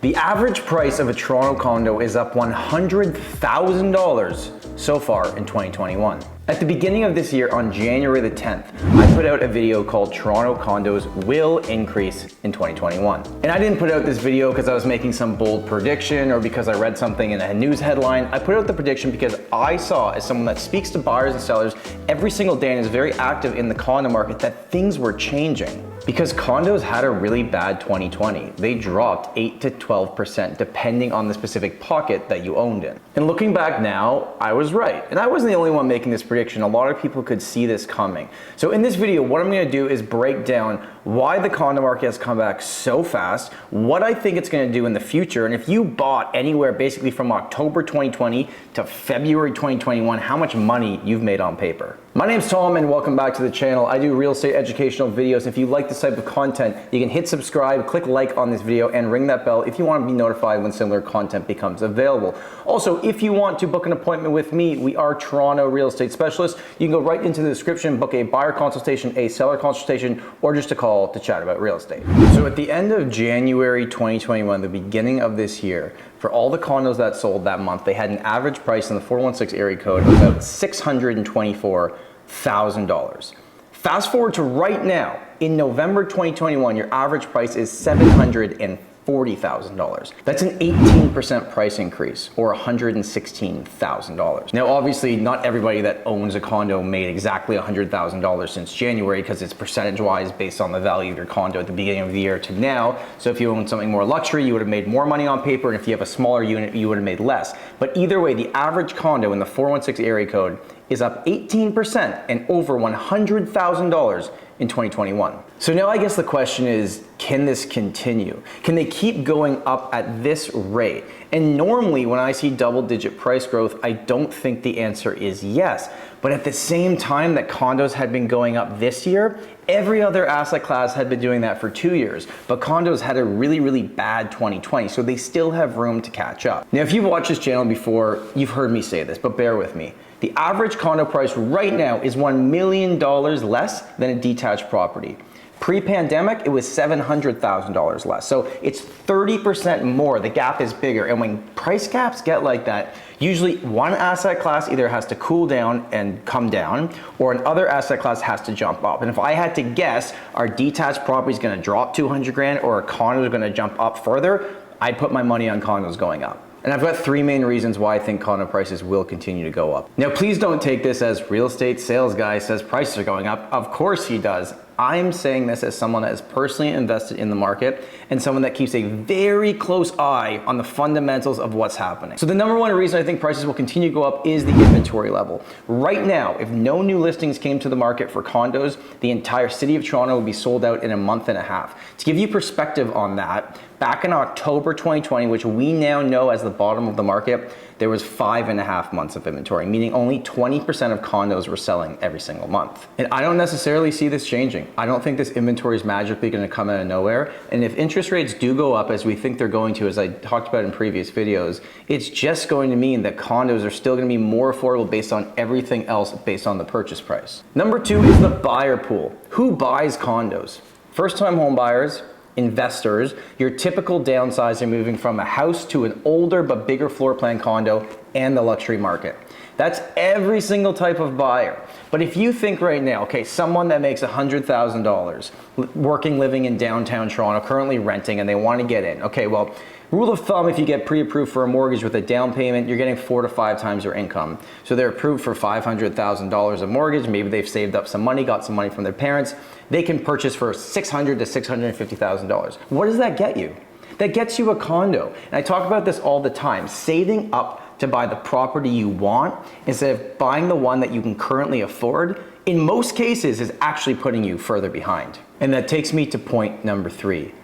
The average price of a Toronto condo is up $100,000 so far in 2021. At the beginning of this year, on January the 10th, I put out a video called Toronto condos will increase in 2021. And I didn't put out this video because I was making some bold prediction or because I read something in a news headline. I put out the prediction because I saw, as someone that speaks to buyers and sellers every single day and is very active in the condo market, that things were changing. Because condos had a really bad 2020. They dropped 8 to 12% depending on the specific pocket that you owned in. And looking back now, I was right. And I wasn't the only one making this prediction. A lot of people could see this coming. So in this video, what I'm gonna do is break down why the condo market has come back so fast, what I think it's gonna do in the future, and if you bought anywhere basically from October 2020 to February 2021, how much money you've made on paper. My name's Tom and welcome back to the channel. I do real estate educational videos. If you like this type of content, you can hit subscribe, click like on this video, and ring that bell if you want to be notified when similar content becomes available. Also, if you want to book an appointment with me, we are Toronto real estate specialists. You can go right into the description, book a buyer consultation, a seller consultation, or just a call to chat about real estate. So at the end of January 2021, the beginning of this year, for all the condos that sold that month, they had an average price in the 416 area code of about $624,000. Fast forward to right now, in November 2021, your average price is $740,000. That's an 18% price increase, or $116,000. Now, obviously, not everybody that owns a condo made exactly $100,000 since January, because it's percentage-wise based on the value of your condo at the beginning of the year to now. So if you own something more luxury, you would have made more money on paper, and if you have a smaller unit, you would have made less. But either way, the average condo in the 416 area code is up 18% and over $100,000 in 2021. So now I guess the question is, can this continue? Can they keep going up at this rate? And normally when I see double-digit price growth, I don't think the answer is yes. But at the same time that condos had been going up this year, every other asset class had been doing that for 2 years. But condos had a really, really bad 2020, so they still have room to catch up. Now, if you've watched this channel before, you've heard me say this, but bear with me. The average condo price right now is $1 million less than a detached property. Pre-pandemic, it was $700,000 less. So it's 30% more. The gap is bigger. And when price gaps get like that, usually one asset class either has to cool down and come down, or another asset class has to jump up. And if I had to guess, our detached property is going to drop 200 grand or a condo is going to jump up further, I'd put my money on condos going up. And I've got three main reasons why I think condo prices will continue to go up. Now, please don't take this as real estate sales guy says prices are going up. Of course he does. I'm saying this as someone that is personally invested in the market and someone that keeps a very close eye on the fundamentals of what's happening. So the number one reason I think prices will continue to go up is the inventory level. Right now, if no new listings came to the market for condos, the entire city of Toronto would be sold out in a month and a half. To give you perspective on that, back in October 2020, which we now know as the bottom of the market, there was 5.5 months of inventory, meaning only 20% of condos were selling every single month. And I don't necessarily see this changing. I don't think this inventory is magically going to come out of nowhere. And if interest rates do go up as we think they're going to, as I talked about in previous videos, it's just going to mean that condos are still going to be more affordable based on everything else based on the purchase price. Number two is the buyer pool. Who buys condos? First-time home buyers, investors, your typical downsizer moving from a house to an older but bigger floor plan condo, and the luxury market. That's every single type of buyer. But if you think right now, okay, someone that makes $100,000, working, living in downtown Toronto, currently renting, and they want to get in. Okay, well, rule of thumb, if you get pre-approved for a mortgage with a down payment, you're getting 4 to 5 times your income. So they're approved for $500,000 of mortgage. Maybe they've saved up some money, got some money from their parents. They can purchase for $600,000 to $650,000. What does that get you? That gets you a condo. And I talk about this all the time. Saving up to buy the property you want instead of buying the one that you can currently afford, in most cases, is actually putting you further behind. And that takes me to point number 3.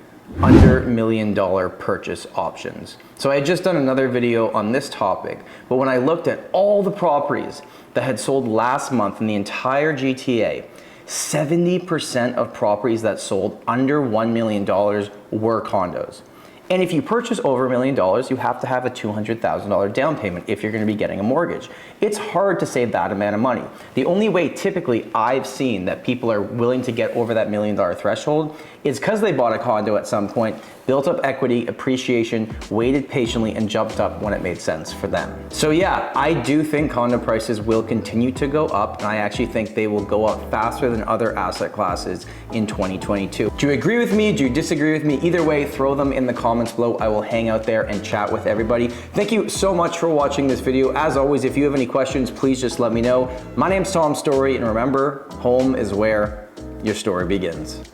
Under $1 million purchase options. So I had just done another video on this topic, but when I looked at all the properties that had sold last month in the entire GTA, 70% of properties that sold under $1 million were condos. And if you purchase over $1 million, you have to have a $200,000 down payment if you're going to be getting a mortgage. It's hard to save that amount of money. The only way typically I've seen that people are willing to get over that $1 million threshold is because they bought a condo at some point, built up equity, appreciation, waited patiently, and jumped up when it made sense for them. So yeah, I do think condo prices will continue to go up, and I actually think they will go up faster than other asset classes in 2022. Do you agree with me? Do you disagree with me? Either way, throw them in the comments below. I will hang out there and chat with everybody. Thank you so much for watching this video. As always, if you have any questions, please just let me know. My name's Tom Storey, and remember, home is where your story begins.